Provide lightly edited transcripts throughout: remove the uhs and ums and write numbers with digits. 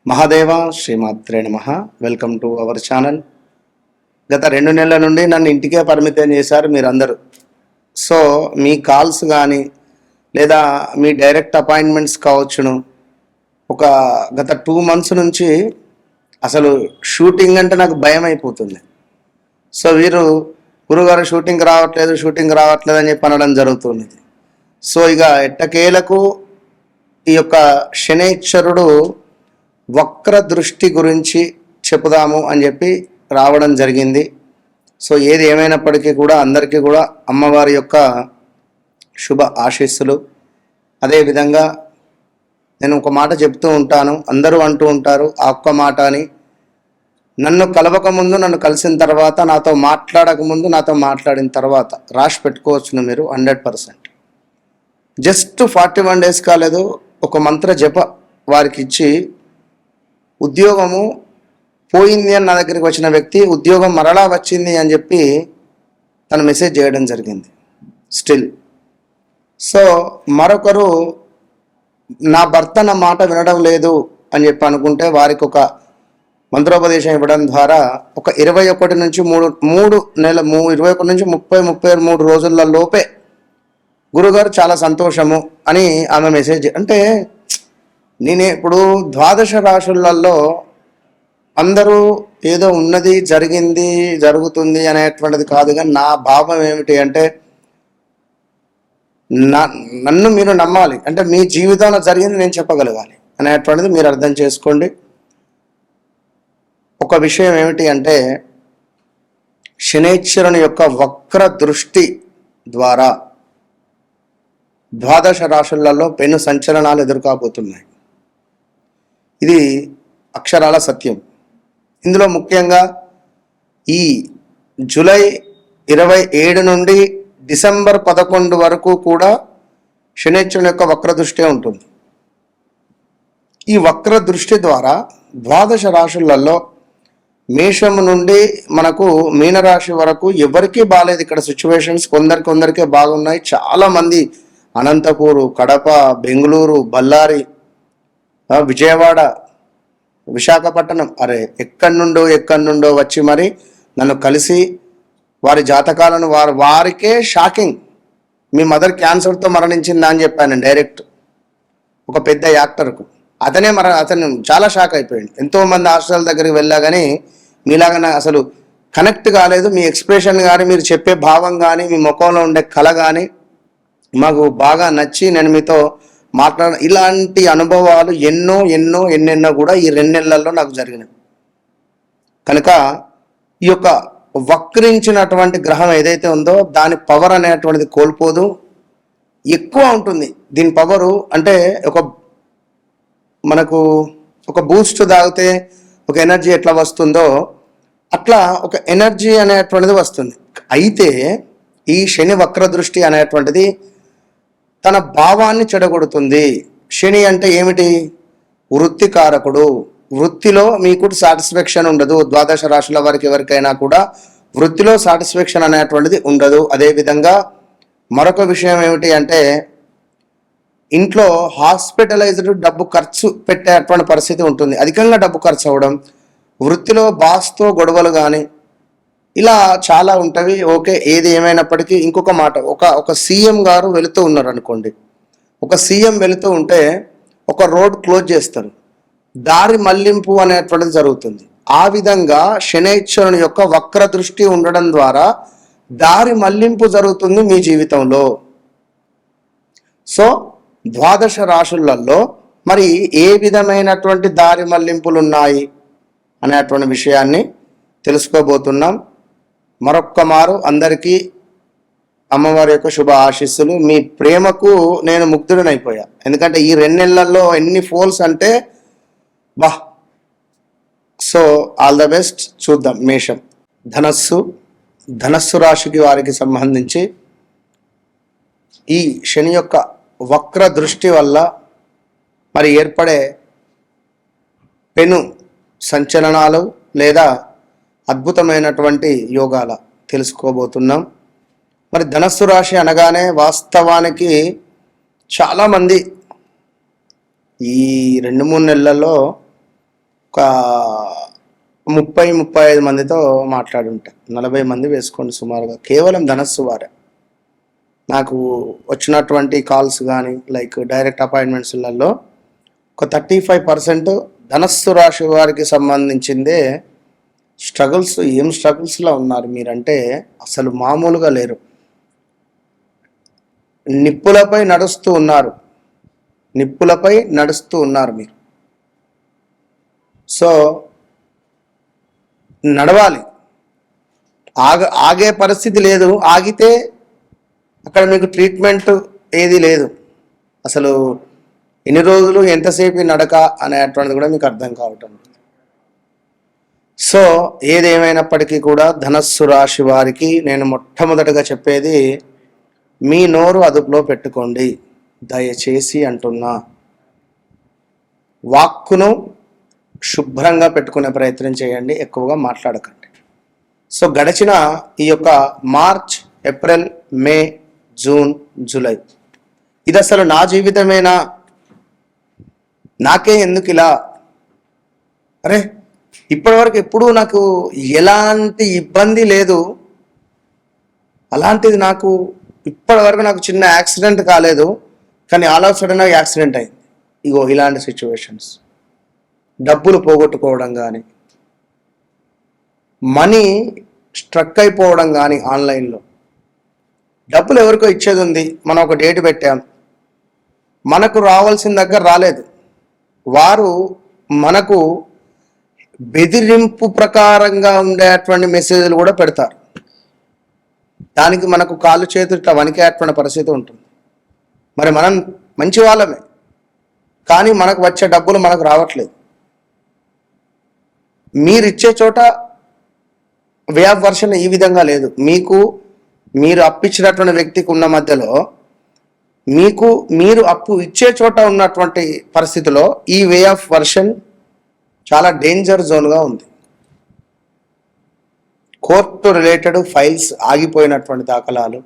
మహాదేవ శ్రీమాత్రే నమః. Welcome to our channel. గత 2 నెలల నుండి నన్ను ఇంటికే పరిమితం చేశారు మీరందరూ. సో మీ కాల్స్ కానీ లేదా మీ డైరెక్ట్ అపాయింట్మెంట్స్ కావచ్చును. ఒక గత 2 months నుంచి అసలు షూటింగ్ అంటే నాకు భయం అయిపోతుంది. సో వీరు గురుగారు షూటింగ్ రావట్లేదు అని చెప్పి అనడం జరుగుతుంది. సో ఇక ఎట్టకేలకు ఈ యొక్క శనైశ్వరుడు వక్ర దృష్టి గురించి చెప్పుదాము అని చెప్పి రావడం జరిగింది. సో ఏది ఏమైనప్పటికీ కూడా అందరికీ కూడా అమ్మవారి యొక్క శుభ ఆశీస్సులు. అదేవిధంగా నేను ఒక మాట చెప్తూ ఉంటాను, అందరూ అంటూ ఉంటారు ఆ ఒక్క మాట అని. నన్ను కలవకముందు, నన్ను కలిసిన తర్వాత, నాతో మాట్లాడకముందు, నాతో మాట్లాడిన తర్వాత రాసి పెట్టుకోవచ్చును మీరు 100%. జస్ట్ 41 days కాలేదు, ఒక మంత్ర జప వారికి ఇచ్చి ఉద్యోగము పోయింది అని నా దగ్గరికి వచ్చిన వ్యక్తి ఉద్యోగం మరలా వచ్చింది అని చెప్పి తను మెసేజ్ చేయడం జరిగింది స్టిల్. సో మరొకరు నా భర్త నా మాట వినడం లేదు అని చెప్పి అనుకుంటే వారికి ఒక మంత్రోపదేశం ఇవ్వడం ద్వారా ఒక 21 నుంచి 33 రోజుల లోపే గురుగారు చాలా సంతోషము అని ఆమె మెసేజ్. అంటే నేనే ఇప్పుడు 12 రాశులలో అందరూ ఏదో ఉన్నది జరిగింది జరుగుతుంది అనేటువంటిది కాదు, కానీ నా భావం ఏమిటి అంటే నన్ను మీరు నమ్మాలి, అంటే మీ జీవితంలో జరిగింది నేను చెప్పగలగాలి అనేటువంటిది మీరు అర్థం చేసుకోండి. ఒక విషయం ఏమిటి అంటే శనైశ్వరుని యొక్క వక్ర దృష్టి ద్వారా 12 రాశులలో పెను సంచలనాలు ఎదుర్కోబోతున్నాయి. ఇది అక్షరాల సత్యం. ఇందులో ముఖ్యంగా ఈ జూలై 27 నుండి డిసెంబర్ 11 వరకు కూడా శనైశ్వరుని యొక్క వక్ర దృష్టి ఉంటుంది. ఈ వక్ర దృష్టి ద్వారా 12 రాశులలో మేషము నుండి మనకు మీనరాశి వరకు ఎవరికీ బాగాలేదు. ఇక్కడ సిచ్యువేషన్స్ కొందరికే బాగున్నాయి. చాలామంది అనంతపూరు, కడప, బెంగళూరు, బళ్ళారి, విజయవాడ, విశాఖపట్నం ఎక్కడి నుండో వచ్చి మరి నన్ను కలిసి వారి జాతకాలను వారికే షాకింగ్. మీ మదర్ క్యాన్సర్తో మరణించిందా అని చెప్పాను డైరెక్ట్ ఒక పెద్ద యాక్టర్కు. అతను చాలా షాక్ అయిపోయాడు. ఎంతోమంది హాస్పిటల్ దగ్గరికి వెళ్ళా కానీ మీలాగా అసలు కనెక్ట్ కాలేదు. మీ ఎక్స్ప్రెషన్ కానీ, మీరు చెప్పే భావం కానీ, మీ ముఖంలో ఉండే కళ కానీ మాకు బాగా నచ్చి నేను మీతో ఇలాంటి అనుభవాలు ఎన్నెన్నో కూడా ఈ 2 నెలల్లో నాకు జరిగినాయి. కనుక ఈ యొక్క వక్రించినటువంటి గ్రహం ఏదైతే ఉందో దాని పవర్ అనేటువంటిది కోల్పోదు, ఎక్కువ ఉంటుంది. దీని పవరు అంటే మనకు ఒక బూస్ట్ తాగితే ఒక ఎనర్జీ ఎట్లా వస్తుందో అట్లా ఒక ఎనర్జీ అనేటువంటిది వస్తుంది. అయితే ఈ శని వక్ర దృష్టి అనేటువంటిది తన భావాన్ని చెడగొడుతుంది. శని అంటే ఏమిటి? వృత్తికారకుడు. వృత్తిలో మీకు సాటిస్ఫాక్షన్ ఉండదు. 12 రాశుల వారికి ఎవరికైనా కూడా వృత్తిలో సాటిస్ఫాక్షన్ అనేటువంటిది ఉండదు. అదేవిధంగా మరొక విషయం ఏమిటి అంటే ఇంట్లో హాస్పిటలైజ్డ్ డబ్బు ఖర్చు పెట్టేటువంటి పరిస్థితి ఉంటుంది. అధికంగా డబ్బు ఖర్చు అవ్వడం, వృత్తిలో బాస్తో గొడవలు కానీ ఇలా చాలా ఉంటవి. ఓకే, ఏది ఏమైనప్పటికీ ఇంకొక మాట, ఒక సీఎం గారు వెళుతూ ఉన్నారు అనుకోండి. ఒక సీఎం వెళుతూ ఉంటే ఒక రోడ్ క్లోజ్ చేస్తారు, దారి మళ్లింపు అనేటువంటిది జరుగుతుంది. ఆ విధంగా శనైశ్వరుని యొక్క వక్ర దృష్టి ఉండడం ద్వారా దారి మళ్లింపు జరుగుతుంది మీ జీవితంలో. సో 12 రాశులలో మరి ఏ విధమైనటువంటి దారి మళ్లింపులు ఉన్నాయి అనేటువంటి విషయాన్ని తెలుసుకోబోతున్నాం. మరొక్క మారు అందరికీ అమ్మవారి యొక్క శుభ ఆశీస్సులు. మీ ప్రేమకు నేను ముగ్ధుడనైపోయా. ఎందుకంటే ఈ 2 నెలల్లో ఎన్ని ఫోల్స్ అంటే బా. So all the best. చూద్దాం. మేషం, ధనస్సు రాశికి వారికి సంబంధించి ఈ శని యొక్క వక్ర దృష్టి వల్ల మరి ఏర్పడే పెను సంచలనాలు లేదా అద్భుతమైనటువంటి యోగాల తెలుసుకోబోతున్నాం. మరి ధనస్సు రాశి అనగానే వాస్తవానికి చాలామంది ఈ 2-3 నెలల్లో ఒక 30-35 మందితో మాట్లాడి ఉంటాను. 40 మంది వేసుకోండి సుమారుగా, కేవలం ధనస్సు వారే. నాకు వచ్చినటువంటి కాల్స్ కానీ లైక్ డైరెక్ట్ అపాయింట్మెంట్స్లలో ఒక 35% ధనస్సు రాశి వారికి సంబంధించిందే స్ట్రగుల్స్. ఏం స్ట్రగుల్స్లో ఉన్నారు మీరంటే అసలు మామూలుగా లేరు. నిప్పులపై నడుస్తూ ఉన్నారు, నిప్పులపై నడుస్తూ ఉన్నారు మీరు. సో నడవాలి, ఆగే పరిస్థితి లేదు. ఆగితే అక్కడ మీకు ట్రీట్మెంట్ ఏది లేదు. అసలు ఎన్ని రోజులు ఎంతసేపు నడక అనేటువంటిది కూడా మీకు అర్థం కావటం. సో ఏదేమైనప్పటికీ కూడా ధనస్సు రాశి వారికి నేను మొట్టమొదటిగా చెప్పేది, మీ నోరు అదుపులో పెట్టుకోండి దయచేసి అంటున్నా. వాక్కును శుభ్రంగా పెట్టుకునే ప్రయత్నం చేయండి, ఎక్కువగా మాట్లాడకండి. సో గడిచిన ఈ యొక్క మార్చ్, ఏప్రిల్, మే, జూన్, జూలై ఇది అసలు నా జీవితమేనా, నాకే ఎందుకు ఇలా, అరే ఇప్పటివరకు ఎప్పుడూ నాకు ఎలాంటి ఇబ్బంది లేదు, అలాంటిది నాకు ఇప్పటివరకు నాకు చిన్న యాక్సిడెంట్ కాలేదు, కానీ ఆల్ ఆఫ్ సడన్ నాకు యాక్సిడెంట్ అయింది. ఇగో ఇలాంటి సిచ్యువేషన్స్. డబ్బులు పోగొట్టుకోవడం కానీ, మనీ స్ట్రక్ అయిపోవడం కానీ, ఆన్లైన్లో డబ్బులు ఎవరికో ఇచ్చేది ఉంది, మనం ఒక డేట్ పెట్టాం, మనకు రావాల్సిన దగ్గర రాలేదు, వారు మనకు బెదిరింపు ప్రకారంగా ఉండేటువంటి మెసేజ్లు కూడా పెడతారు. దానికి మనకు కాళ్ళు చేతులు ఇట్లా వణికేటువంటి పరిస్థితి ఉంటుంది. మరి మనం మంచి వాళ్ళమే, కానీ మనకు వచ్చే డబ్బులు మనకు రావట్లేదు. మీరు ఇచ్చే చోట వే ఆఫ్ వర్షన్ ఈ విధంగా లేదు. మీరు అప్పిచ్చినటువంటి వ్యక్తికి ఉన్న మధ్యలో మీరు అప్పు ఇచ్చే చోట ఉన్నటువంటి పరిస్థితిలో ఈ వే ఆఫ్ వర్షన్ చాలా డేంజర్ జోన్గా ఉంది. కోర్టు రిలేటెడ్ ఫైల్స్ ఆగిపోయినటువంటి దాఖలాలు,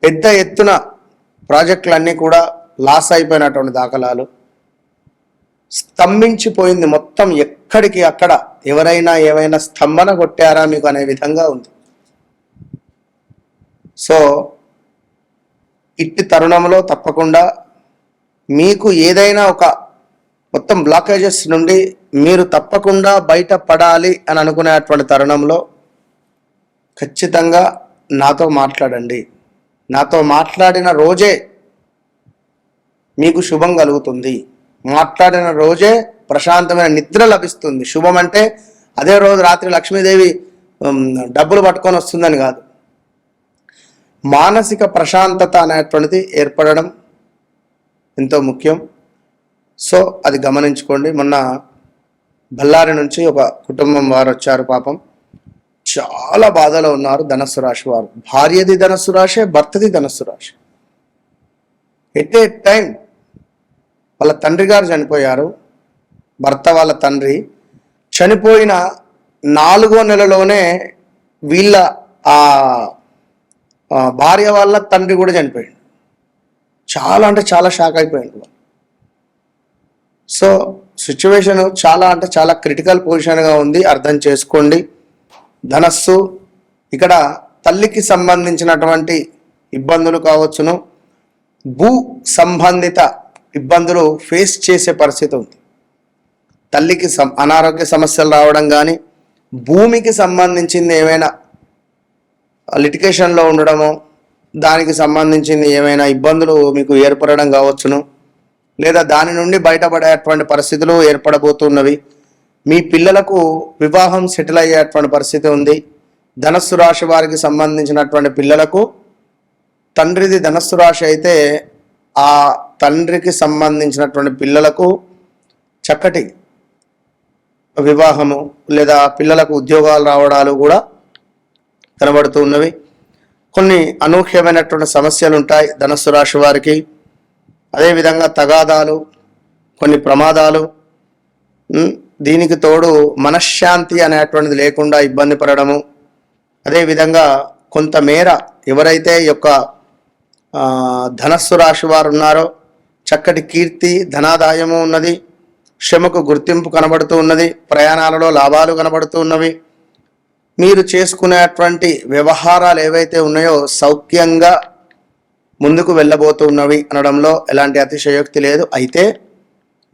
పెద్ద ఎత్తున ప్రాజెక్టులన్నీ కూడా లాస్ అయిపోయినటువంటి దాఖలాలు, స్తంభించిపోయింది మొత్తం. ఎక్కడికి అక్కడ ఎవరైనా ఏమైనా స్తంభన కొట్టారా మీకు అనే విధంగా ఉంది. సో ఇట్టి తరుణంలో తప్పకుండా మీకు ఏదైనా ఒక మొత్తం బ్లాకేజెస్ నుండి మీరు తప్పకుండా బయటపడాలి అని అనుకునేటువంటి తరుణంలో ఖచ్చితంగా నాతో మాట్లాడండి. నాతో మాట్లాడిన రోజే మీకు శుభం కలుగుతుంది, మాట్లాడిన రోజే ప్రశాంతమైన నిద్ర లభిస్తుంది. శుభం అంటే అదే రోజు రాత్రి లక్ష్మీదేవి డబ్బులు పట్టుకొని వస్తుందని కాదు, మానసిక ప్రశాంతత అనేటువంటిది ఏర్పడడం ఎంతో ముఖ్యం. సో అది గమనించుకోండి. మొన్న బళ్ళారి నుంచి ఒక కుటుంబం వారు వచ్చారు, పాపం చాలా బాధలో ఉన్నారు. ధనస్సు రాశి వారు, భార్యది ధనస్సు రాశి, భర్తది ధనస్సు రాశి. ఎట్ ఏ టైం వాళ్ళ తండ్రి గారు చనిపోయారు. భర్త వాళ్ళ తండ్రి చనిపోయిన 4వ నెలలోనే వీళ్ళ భార్య వాళ్ళ తండ్రి కూడా చనిపోయాడు. చాలా అంటే చాలా షాక్ అయిపోయాడు. సో సిచ్యువేషన్ చాలా అంటే చాలా క్రిటికల్ పొజిషన్గా ఉంది, అర్థం చేసుకోండి. ధనస్సు ఇక్కడ తల్లికి సంబంధించినటువంటి ఇబ్బందులు కావచ్చును, భూ సంబంధిత ఇబ్బందులు ఫేస్ చేసే పరిస్థితి ఉంది. తల్లికి అనారోగ్య సమస్యలు రావడం కానీ, భూమికి సంబంధించింది ఏమైనా లిటిగేషన్లో ఉండడము, దానికి సంబంధించింది ఏమైనా ఇబ్బందులు మీకు ఏర్పడడం కావచ్చును, లేదా దాని నుండి బయటపడేటువంటి పరిస్థితులు ఏర్పడబోతున్నవి. మీ పిల్లలకు వివాహం సెటిల్ అయ్యేటువంటి పరిస్థితి ఉంది. ధనస్సు రాశి వారికి సంబంధించినటువంటి పిల్లలకు తండ్రిది ధనస్సు రాశి అయితే ఆ తండ్రికి సంబంధించినటువంటి పిల్లలకు చక్కటి వివాహము లేదా పిల్లలకు ఉద్యోగాలు రావడాలు కూడా కనబడుతూ ఉన్నవి. కొన్ని అనూహ్యమైనటువంటి సమస్యలు ఉంటాయి ధనస్సు రాశి వారికి. అదేవిధంగా తగాదాలు, కొన్ని ప్రమాదాలు, దీనికి తోడు మనశ్శాంతి అనేటువంటిది లేకుండా ఇబ్బంది పడడము. అదేవిధంగా కొంతమేర ఎవరైతే యొక్క ధనస్సు రాశి వారు ఉన్నారో చక్కటి కీర్తి ధనాదాయము ఉన్నది, శ్రమకు గుర్తింపు కనబడుతూ ఉన్నది, ప్రయాణాలలో లాభాలు కనబడుతూ ఉన్నవి. మీరు చేసుకునేటువంటి వ్యవహారాలు ఏవైతే ఉన్నాయో సౌఖ్యంగా ముందుకు వెళ్ళబోతున్నవి అనడంలో ఎలాంటి అతిశయోక్తి లేదు. అయితే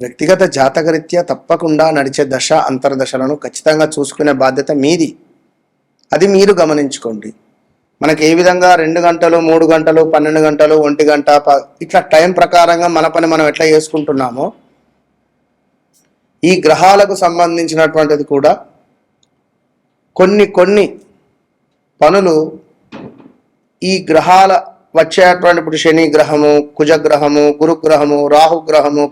వ్యక్తిగత జాతకరీత్యా తప్పకుండా నడిచే దశ అంతర్దశలను ఖచ్చితంగా చూసుకునే బాధ్యత మీది. అది మీరు గమనించుకోండి. మనకి ఏ విధంగా 2 గంటలు, 3 గంటలు, 12 గంటలు, 1 గంట ఇట్లా టైం ప్రకారంగా మన పని మనం ఎట్లా చేసుకుంటున్నామో ఈ గ్రహాలకు సంబంధించినటువంటిది కూడా కొన్ని పనులు ఈ గ్రహాల వచ్చేటువంటి ఇప్పుడు శని గ్రహము, కుజగ్రహము, గురుగ్రహము, రాహుగ్రహము,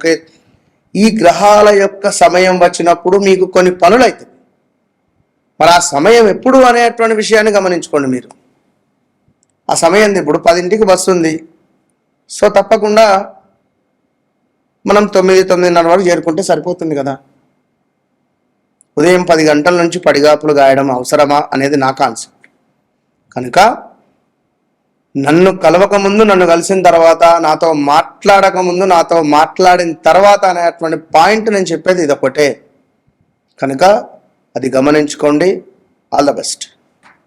ఈ గ్రహాల యొక్క సమయం వచ్చినప్పుడు మీకు కొన్ని పనులు అవుతాయి. మరి ఆ సమయం ఎప్పుడు అనేటువంటి విషయాన్ని గమనించుకోండి మీరు. ఆ సమయం ఇప్పుడు 10ంటికి బస్సు ఉంది. సో తప్పకుండా మనం 9-9:30 వరకు చేరుకుంటే సరిపోతుంది కదా. ఉదయం 10 గంటల నుంచి పడిగాపులు గాయడం అవసరమా అనేది నా కాన్సెప్ట్. కనుక నన్ను కలవకముందు, నన్ను కలిసిన తర్వాత, నాతో మాట్లాడకముందు, నాతో మాట్లాడిన తర్వాత అనేటువంటి పాయింట్ నేను చెప్పేది ఇదొకటే. కనుక అది గమనించుకోండి. All the best.